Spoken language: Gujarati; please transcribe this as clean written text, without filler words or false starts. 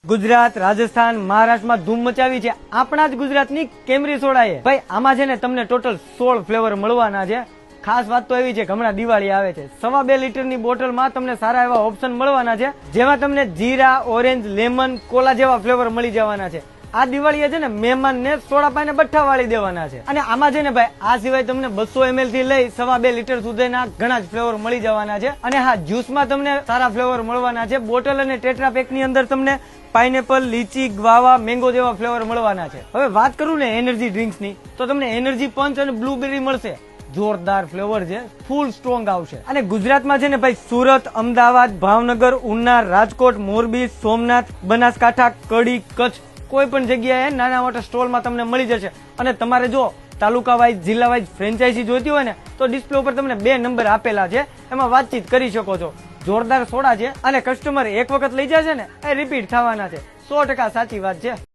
ગુજરાત, રાજસ્થાન, મહારાષ્ટ્રમાં ધૂમ મચાવી છે આપણા જ ગુજરાતની કેમરી સોડાએ. ભાઈ આમાં છે ને તમને ટોટલ 16 ફ્લેવર મળવાના છે. ખાસ વાત તો એવી છે કે હમણાં દિવાળી આવે છે, 2.5 લીટરની બોટલમાં તમને સારા એવા ઓપ્શન મળવાના છે, જેમાં તમને જીરા, ઓરેન્જ, લેમન, કોલા જેવા ફ્લેવર મળી જવાના છે. આ દિવાળીએ છે ને મહેમાનને સોડા પાઈને બઠ્ઠા વાળી દેવાના છે. અને આમાં છે ને ભાઈ આ સિવાય તમને 200 ml થી લઈ 2.5 લીટર સુધીના ઘણા જ ફ્લેવર મળી જવાના છે. અને હા, જ્યુસમાં તમને સારા ફ્લેવર મળવાના છે. બોટલ અને ટેટ્રા પેક ની અંદર તમને પાઇનેપલ, લીચી, ગ્વાવા, મેંગો જેવા ફ્લેવર મળવાના છે. હવે વાત કરું ને એનર્જી ડ્રિંક્સ ની, તો તમને એનર્જી પંચ અને બ્લુબેરી મળશે. જોરદાર ફ્લેવર છે, ફૂલ સ્ટ્રોંગ આવશે. અને ગુજરાતમાં છે ને ભાઈ સુરત, અમદાવાદ, ભાવનગર, ઉના, રાજકોટ, મોરબી, સોમનાથ, બનાસકાંઠા, કડી, કચ્છ કોઈ પણ જગ્યાએ નાના મોટા સ્ટોલમાં તમને મળી જશે. અને તમારે જો તાલુકા વાઇઝ, જિલ્લા વાઇઝ ફ્રેન્ચાઇઝી જોઈતી હોય ને તો ડિસ્પ્લે ઉપર તમને 2 નંબર આપેલા છે, એમાં વાતચીત કરી શકો છો. જોરદાર સોડા છે અને કસ્ટમર એક વખત લઈ જશે ને એ રિપીટ થવાના છે. 100% સાચી વાત છે.